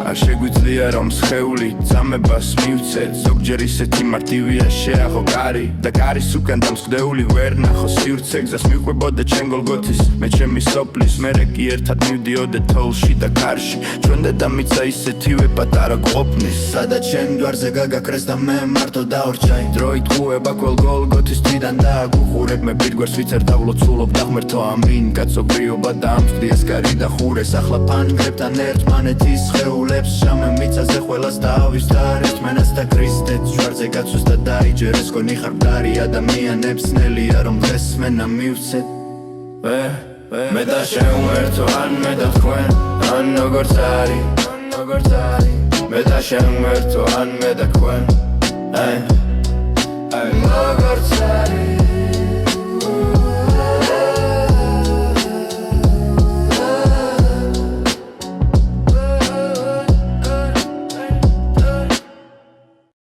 არ შეგვიძლია რომ სხეული წამებას მივცეთ ზოგჯერ ისეთი მარტივია შეახო კარი და კარის უკან დამსხდეული ვერ ნახო სივრცე გზას მიყვებოდა ჩემ გოლგოთის მე ჩემი სოფლის მერე კი ერთად მივდიოდეთ თოვლში და კარში ჩვენ დედამიცა ისეთივე პატარა ყოფნის სადაც შენ გვარზე გაგაქრეს და მე მარტო დაორჩაი დროით ყუება ყველ გოლგოთის თვიდან დააგუხურებ მე პირგვარს ვიცერ დავლოცულობ დაღმერთო ამინ კაცობრიობა დაამსხდი ეს კარი და ხურეს ახლა ფანგრებთან ერთმანეთის სხეულებს შამე მიწაზე ყველას დავისდარ ერთმანას და ქრისტეც ჯვარზე გაცვეს და დაიჯერეს გონი ხარ მდარი ადამიანებს ნელია რომ დღეს მენა მივცეთ მე და შენ ვერთო ან მე და თქვენ ან როგორც არის მე და შენ ვერთო ან მე და თქვენ როგორც არის